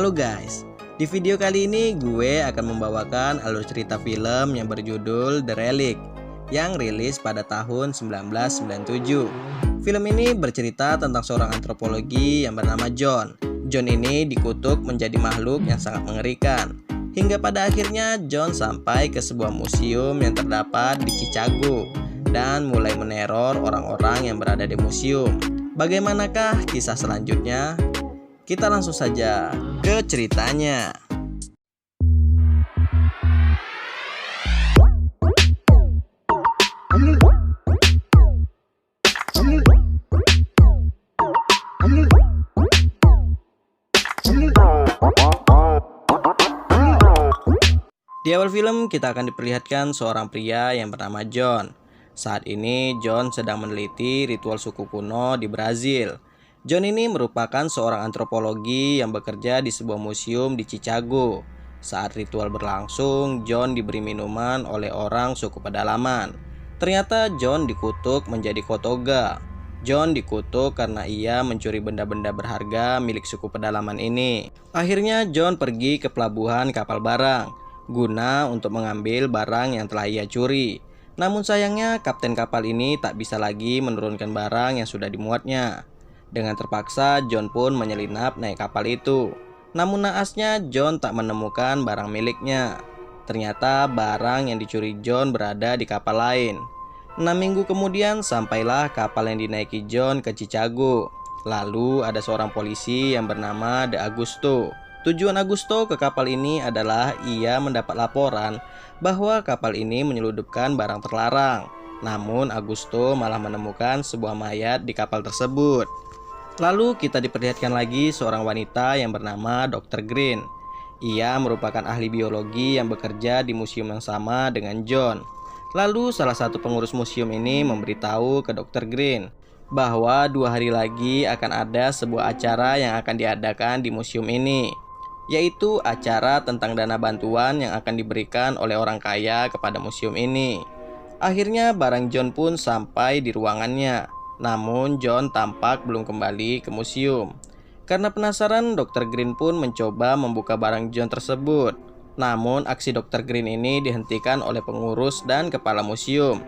Halo guys, di video kali ini gue akan membawakan alur cerita film yang berjudul The Relic yang rilis pada tahun 1997. Film ini bercerita tentang seorang antropologi yang bernama John. John ini dikutuk menjadi makhluk yang sangat mengerikan. Hingga pada akhirnya John sampai ke sebuah museum yang terdapat di Chicago dan mulai meneror orang-orang yang berada di museum. Bagaimanakah kisah selanjutnya? Kita langsung saja ke ceritanya. Di awal film kita akan diperlihatkan seorang pria yang bernama John. Saat ini John sedang meneliti ritual suku kuno di Brazil. John ini merupakan seorang antropologi yang bekerja di sebuah museum di Chicago. Saat ritual berlangsung, John diberi minuman oleh orang suku pedalaman. Ternyata John dikutuk menjadi kotoga. John dikutuk karena ia mencuri benda-benda berharga milik suku pedalaman ini. Akhirnya John pergi ke pelabuhan kapal barang guna untuk mengambil barang yang telah ia curi. Namun sayangnya kapten kapal ini tak bisa lagi menurunkan barang yang sudah dimuatnya. Dengan terpaksa John pun menyelinap naik kapal itu. Namun naasnya John tak menemukan barang miliknya. Ternyata barang yang dicuri John berada di kapal lain. 6 minggu kemudian sampailah kapal yang dinaiki John ke Chicago. Lalu ada seorang polisi yang bernama De Augusto. Tujuan Augusto ke kapal ini adalah ia mendapat laporan bahwa kapal ini menyelundupkan barang terlarang. Namun Augusto malah menemukan sebuah mayat di kapal tersebut. Lalu kita diperlihatkan lagi seorang wanita yang bernama Dr. Green. Ia merupakan ahli biologi yang bekerja di museum yang sama dengan John. Lalu salah satu pengurus museum ini memberitahu ke Dr. Green bahwa 2 hari lagi akan ada sebuah acara yang akan diadakan di museum ini, yaitu acara tentang dana bantuan yang akan diberikan oleh orang kaya kepada museum ini. Akhirnya barang John pun sampai di ruangannya. Namun John tampak belum kembali ke museum. Karena penasaran, Dr. Green pun mencoba membuka barang John tersebut. Namun aksi Dr. Green ini dihentikan oleh pengurus dan kepala museum.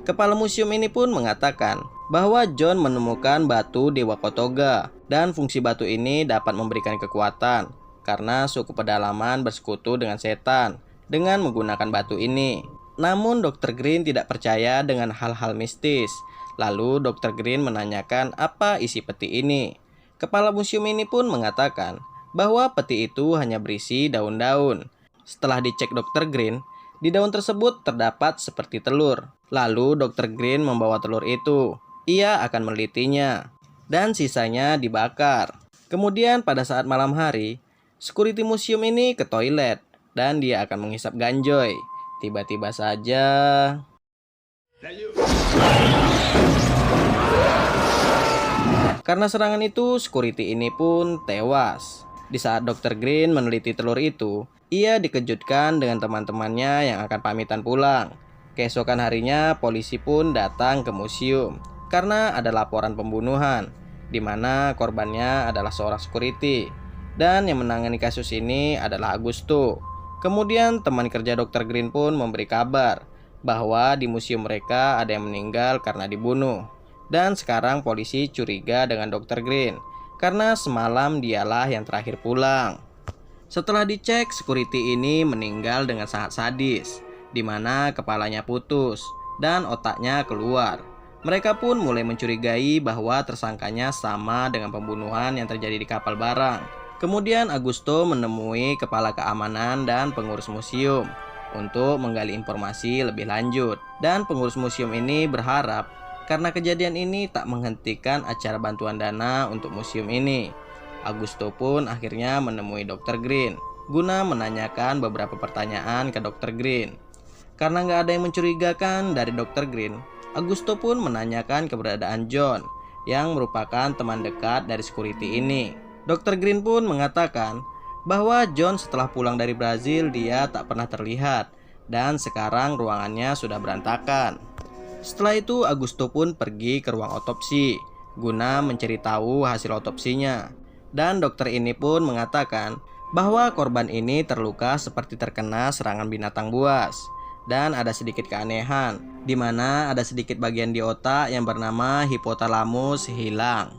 Kepala museum ini pun mengatakan bahwa John menemukan batu Dewa Kotoga, dan fungsi batu ini dapat memberikan kekuatan karena suku pedalaman bersekutu dengan setan dengan menggunakan batu ini. Namun Dr. Green tidak percaya dengan hal-hal mistis. Lalu Dr. Green menanyakan apa isi peti ini. Kepala museum ini pun mengatakan bahwa peti itu hanya berisi daun-daun. Setelah dicek Dr. Green, di daun tersebut terdapat seperti telur. Lalu Dr. Green membawa telur itu. Ia akan menelitinya dan sisanya dibakar. Kemudian pada saat malam hari, security museum ini ke toilet dan dia akan menghisap ganjoy. Tiba-tiba saja karena serangan itu, security ini pun tewas. Di saat Dr. Green meneliti telur itu, ia dikejutkan dengan teman-temannya yang akan pamitan pulang. Keesokan harinya, polisi pun datang ke museum karena ada laporan pembunuhan, di mana korbannya adalah seorang security. Dan yang menangani kasus ini adalah Augusto. Kemudian teman kerja Dr. Green pun memberi kabar bahwa di museum mereka ada yang meninggal karena dibunuh. Dan sekarang polisi curiga dengan Dr. Green karena semalam dialah yang terakhir pulang. Setelah dicek, security ini meninggal dengan sangat sadis, di mana kepalanya putus dan otaknya keluar. Mereka pun mulai mencurigai bahwa tersangkanya sama dengan pembunuhan yang terjadi di kapal barang. Kemudian Augusto menemui kepala keamanan dan pengurus museum untuk menggali informasi lebih lanjut. Dan pengurus museum ini berharap karena kejadian ini tak menghentikan acara bantuan dana untuk museum ini. Augusto pun akhirnya menemui Dr. Green guna menanyakan beberapa pertanyaan ke Dr. Green. Karena nggak ada yang mencurigakan dari Dr. Green, Augusto pun menanyakan keberadaan John yang merupakan teman dekat dari security ini. Dr. Green pun mengatakan bahwa John setelah pulang dari Brazil dia tak pernah terlihat dan sekarang ruangannya sudah berantakan. Setelah itu Augusto pun pergi ke ruang otopsi guna mencari tahu hasil otopsinya. Dan dokter ini pun mengatakan bahwa korban ini terluka seperti terkena serangan binatang buas. Dan ada sedikit keanehan, di mana ada sedikit bagian di otak yang bernama hipotalamus hilang.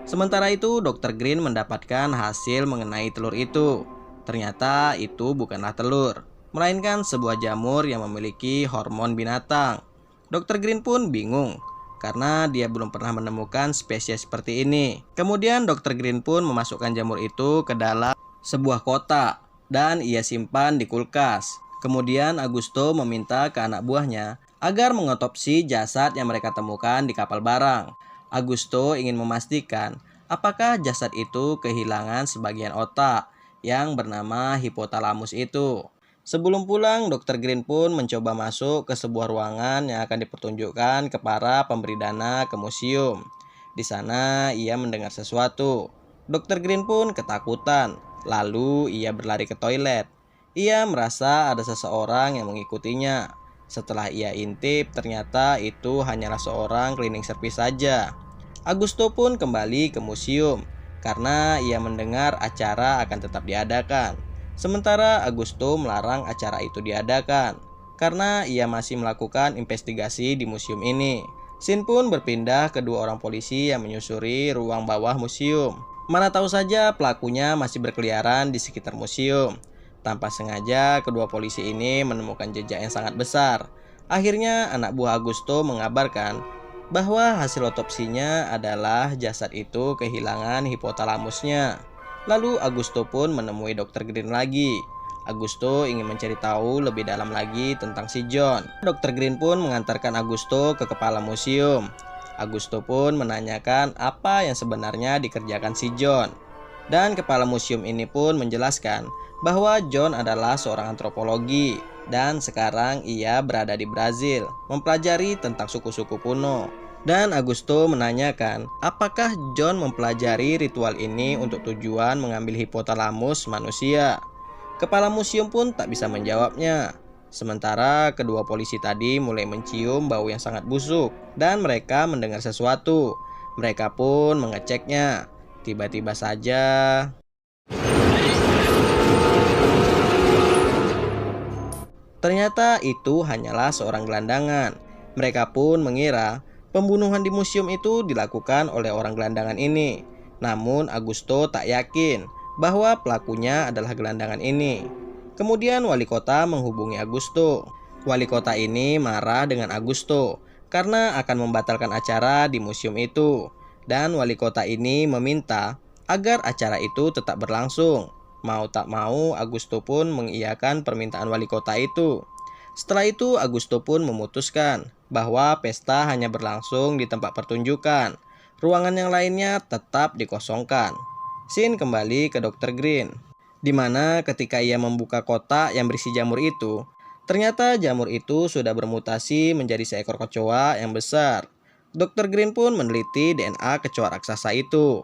Sementara itu, Dr. Green mendapatkan hasil mengenai telur itu. Ternyata itu bukanlah telur, melainkan sebuah jamur yang memiliki hormon binatang. Dr. Green pun bingung, karena dia belum pernah menemukan spesies seperti ini. Kemudian Dr. Green pun memasukkan jamur itu ke dalam sebuah kotak, dan ia simpan di kulkas. Kemudian Augusto meminta ke anak buahnya agar mengotopsi jasad yang mereka temukan di kapal barang. Augusto ingin memastikan apakah jasad itu kehilangan sebagian otak yang bernama hipotalamus itu. Sebelum pulang, Dr. Green pun mencoba masuk ke sebuah ruangan yang akan dipertunjukkan ke para pemberi dana ke museum. Di sana ia mendengar sesuatu. Dr. Green pun ketakutan, lalu ia berlari ke toilet. Ia merasa ada seseorang yang mengikutinya. Setelah ia intip, ternyata itu hanyalah seorang cleaning service saja. Augusto pun kembali ke museum karena ia mendengar acara akan tetap diadakan. Sementara Augusto melarang acara itu diadakan karena ia masih melakukan investigasi di museum ini. Scene pun berpindah ke dua orang polisi yang menyusuri ruang bawah museum. Mana tahu saja pelakunya masih berkeliaran di sekitar museum. Tanpa sengaja, kedua polisi ini menemukan jejak yang sangat besar. Akhirnya, anak buah Augusto mengabarkan bahwa hasil otopsinya adalah jasad itu kehilangan hipotalamusnya. Lalu Augusto pun menemui Dr. Green lagi. Augusto ingin mencari tahu lebih dalam lagi tentang si John. Dr. Green pun mengantarkan Augusto ke kepala museum. Augusto pun menanyakan apa yang sebenarnya dikerjakan si John. Dan kepala museum ini pun menjelaskan bahwa John adalah seorang antropologi dan sekarang ia berada di Brazil mempelajari tentang suku-suku kuno. Dan Augusto menanyakan apakah John mempelajari ritual ini untuk tujuan mengambil hipotalamus manusia. Kepala museum pun tak bisa menjawabnya. Sementara kedua polisi tadi mulai mencium bau yang sangat busuk dan mereka mendengar sesuatu. Mereka pun mengeceknya. Tiba-tiba saja ternyata itu hanyalah seorang gelandangan. Mereka pun mengira pembunuhan di museum itu dilakukan oleh orang gelandangan ini. Namun Augusto tak yakin bahwa pelakunya adalah gelandangan ini. Kemudian wali kota menghubungi Augusto. Wali kota ini marah dengan Augusto karena akan membatalkan acara di museum itu. Dan wali kota ini meminta agar acara itu tetap berlangsung. Mau tak mau, Augusto pun mengiyakan permintaan wali kota itu. Setelah itu, Augusto pun memutuskan bahwa pesta hanya berlangsung di tempat pertunjukan. Ruangan yang lainnya tetap dikosongkan. Scene kembali ke Dr. Green, di mana ketika ia membuka kotak yang berisi jamur itu, ternyata jamur itu sudah bermutasi menjadi seekor kecoa yang besar. Dr. Green pun meneliti DNA kecoa raksasa itu.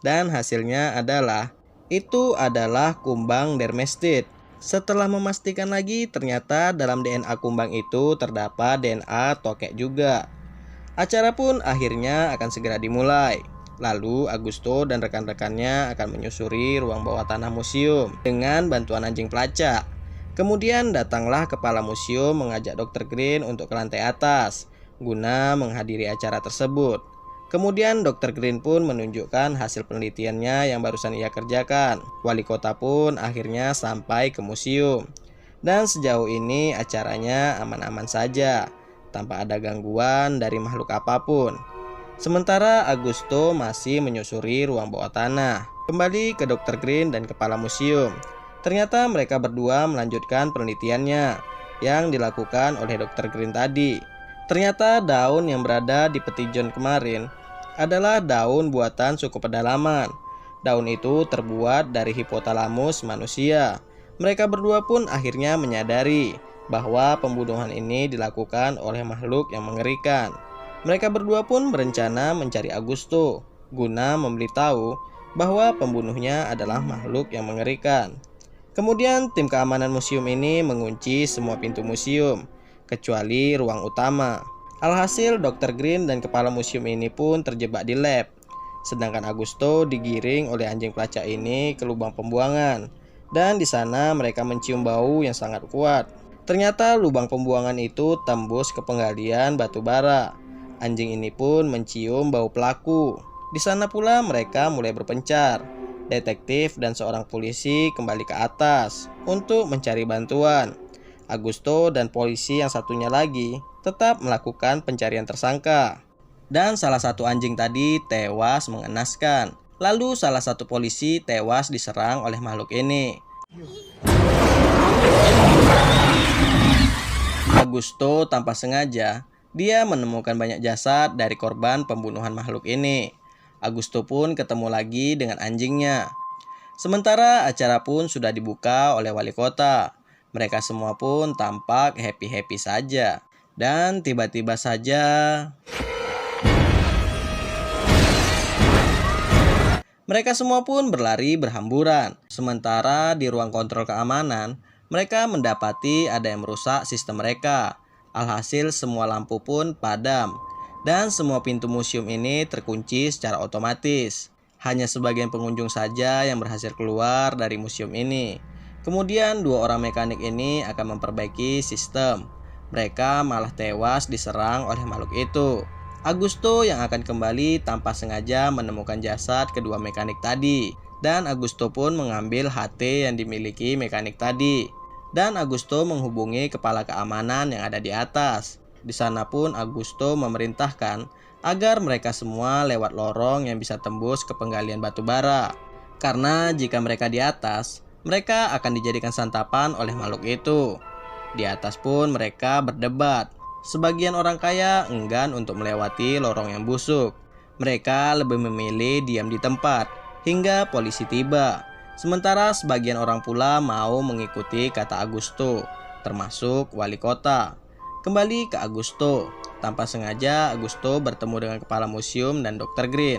Dan hasilnya adalah itu adalah kumbang dermestid. Setelah memastikan lagi, ternyata dalam DNA kumbang itu terdapat DNA tokek juga. Acara pun akhirnya akan segera dimulai. Lalu Augusto dan rekan-rekannya akan menyusuri ruang bawah tanah museum dengan bantuan anjing pelacak. Kemudian datanglah kepala museum mengajak Dr. Green untuk ke lantai atas guna menghadiri acara tersebut. Kemudian Dr. Green pun menunjukkan hasil penelitiannya yang barusan ia kerjakan. Wali kota pun akhirnya sampai ke museum. Dan sejauh ini acaranya aman-aman saja, tanpa ada gangguan dari makhluk apapun. Sementara Augusto masih menyusuri ruang bawah tanah. Kembali ke Dr. Green dan kepala museum. Ternyata mereka berdua melanjutkan penelitiannya yang dilakukan oleh Dr. Green tadi. Ternyata daun yang berada di peti John kemarin adalah daun buatan suku pedalaman. Daun itu terbuat dari hipotalamus manusia. Mereka berdua pun akhirnya menyadari bahwa pembunuhan ini dilakukan oleh makhluk yang mengerikan. Mereka berdua pun berencana mencari Augusto guna memberitahu bahwa pembunuhnya adalah makhluk yang mengerikan. Kemudian tim keamanan museum ini mengunci semua pintu museum kecuali ruang utama. Alhasil Dr. Green dan kepala museum ini pun terjebak di lab. Sedangkan Augusto digiring oleh anjing pelacak ini ke lubang pembuangan. Dan di sana mereka mencium bau yang sangat kuat. Ternyata lubang pembuangan itu tembus ke penggalian batu bara. Anjing ini pun mencium bau pelaku. Di sana pula mereka mulai berpencar. Detektif dan seorang polisi kembali ke atas untuk mencari bantuan. Augusto dan polisi yang satunya lagi tetap melakukan pencarian tersangka. Dan salah satu anjing tadi tewas mengenaskan. Lalu salah satu polisi tewas diserang oleh makhluk ini. Augusto tanpa sengaja, dia menemukan banyak jasad dari korban pembunuhan makhluk ini. Augusto pun ketemu lagi dengan anjingnya. Sementara acara pun sudah dibuka oleh wali kota. Mereka semua pun tampak happy-happy saja. Dan tiba-tiba saja mereka semua pun berlari berhamburan. Sementara di ruang kontrol keamanan, mereka mendapati ada yang merusak sistem mereka. Alhasil semua lampu pun padam. Dan semua pintu museum ini terkunci secara otomatis. Hanya sebagian pengunjung saja yang berhasil keluar dari museum ini. Kemudian dua orang mekanik ini akan memperbaiki sistem. Mereka malah tewas diserang oleh makhluk itu. Augusto yang akan kembali tanpa sengaja menemukan jasad kedua mekanik tadi. Dan Augusto pun mengambil HT yang dimiliki mekanik tadi. Dan Augusto menghubungi kepala keamanan yang ada di atas. Di sana pun Augusto memerintahkan agar mereka semua lewat lorong yang bisa tembus ke penggalian batu bara. Karena jika mereka di atas, mereka akan dijadikan santapan oleh makhluk itu. Di atas pun mereka berdebat. Sebagian orang kaya enggan untuk melewati lorong yang busuk. Mereka lebih memilih diam di tempat hingga polisi tiba. Sementara sebagian orang pula mau mengikuti kata Augusto, termasuk wali kota. Kembali ke Augusto. Tanpa sengaja Augusto bertemu dengan kepala museum dan Dr. Green.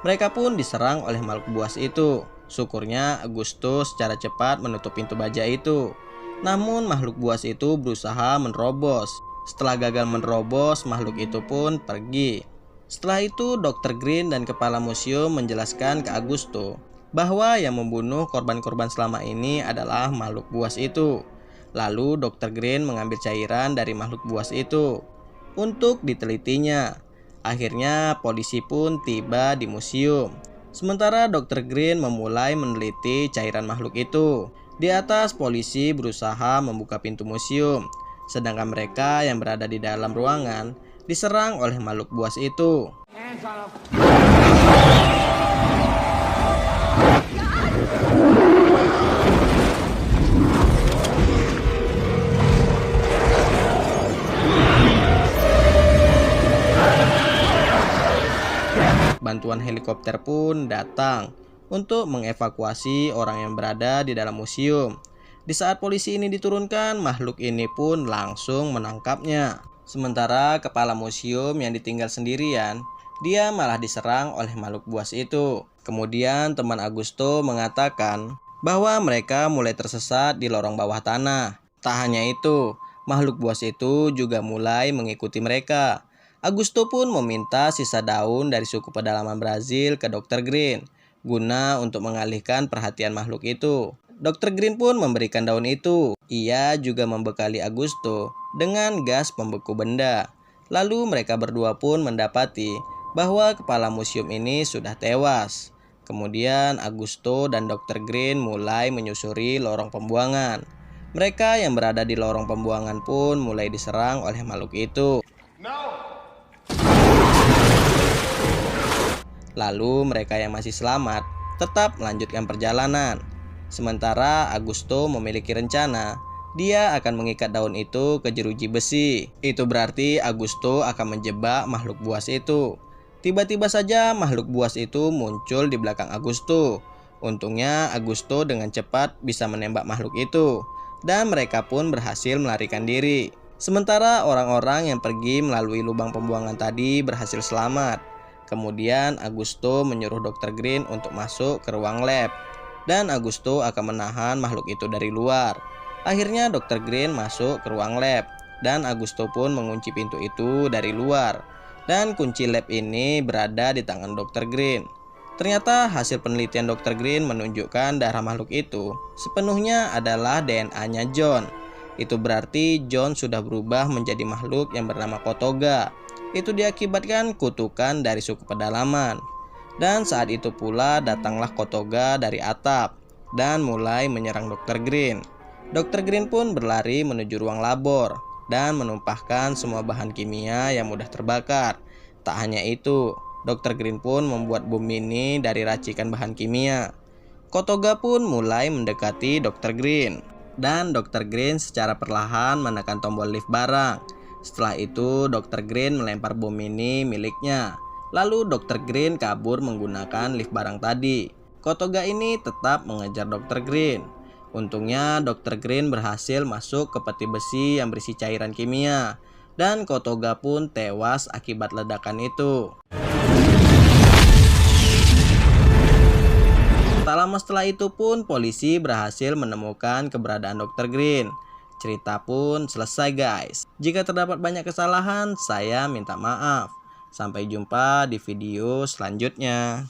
Mereka pun diserang oleh makhluk buas itu. Syukurnya Augusto secara cepat menutup pintu baja itu. Namun makhluk buas itu berusaha menerobos. Setelah gagal menerobos, makhluk itu pun pergi. Setelah itu Dr. Green dan kepala museum menjelaskan ke Augusto bahwa yang membunuh korban-korban selama ini adalah makhluk buas itu. Lalu Dr. Green mengambil cairan dari makhluk buas itu untuk ditelitinya. Akhirnya polisi pun tiba di museum. Sementara Dr. Green memulai meneliti cairan makhluk itu. Di atas polisi berusaha membuka pintu museum. Sedangkan mereka yang berada di dalam ruangan diserang oleh makhluk buas itu. Bantuan helikopter pun datang untuk mengevakuasi orang yang berada di dalam museum. Di saat polisi ini diturunkan, makhluk ini pun langsung menangkapnya. Sementara kepala museum yang ditinggal sendirian, dia malah diserang oleh makhluk buas itu. Kemudian teman Augusto mengatakan bahwa mereka mulai tersesat di lorong bawah tanah. Tak hanya itu, makhluk buas itu juga mulai mengikuti mereka. Augusto pun meminta sisa daun dari suku pedalaman Brazil ke Dr. Green guna untuk mengalihkan perhatian makhluk itu. Dr. Green pun memberikan daun itu. Ia juga membekali Augusto dengan gas pembeku benda. Lalu mereka berdua pun mendapati bahwa kepala museum ini sudah tewas. Kemudian Augusto dan Dr. Green mulai menyusuri lorong pembuangan. Mereka yang berada di lorong pembuangan pun mulai diserang oleh makhluk itu. Lalu mereka yang masih selamat tetap melanjutkan perjalanan. Sementara Augusto memiliki rencana, dia akan mengikat daun itu ke jeruji besi. Itu berarti Augusto akan menjebak makhluk buas itu. Tiba-tiba saja makhluk buas itu muncul di belakang Augusto. Untungnya Augusto dengan cepat bisa menembak makhluk itu. Dan mereka pun berhasil melarikan diri. Sementara orang-orang yang pergi melalui lubang pembuangan tadi berhasil selamat. Kemudian Augusto menyuruh Dr. Green untuk masuk ke ruang lab. Dan Augusto akan menahan makhluk itu dari luar. Akhirnya Dr. Green masuk ke ruang lab. Dan Augusto pun mengunci pintu itu dari luar. Dan kunci lab ini berada di tangan Dr. Green. Ternyata hasil penelitian Dr. Green menunjukkan darah makhluk itu sepenuhnya adalah DNA-nya John. Itu berarti John sudah berubah menjadi makhluk yang bernama Kotoga. Itu diakibatkan kutukan dari suku pedalaman. Dan saat itu pula datanglah Kotoga dari atap dan mulai menyerang Dr. Green. Dr. Green pun berlari menuju ruang labor dan menumpahkan semua bahan kimia yang mudah terbakar. Tak hanya itu, Dr. Green pun membuat bom mini dari racikan bahan kimia. Kotoga pun mulai mendekati Dr. Green. Dan Dr. Green secara perlahan menekan tombol lift barang. Setelah itu, Dr. Green melempar bom mini miliknya. Lalu Dr. Green kabur menggunakan lift barang tadi. Kotoga ini tetap mengejar Dr. Green. Untungnya Dr. Green berhasil masuk ke peti besi yang berisi cairan kimia. Dan Kotoga pun tewas akibat ledakan itu. Tak lama setelah itu pun polisi berhasil menemukan keberadaan Dr. Green. Cerita pun selesai guys. Jika terdapat banyak kesalahan, saya minta maaf. Sampai jumpa di video selanjutnya.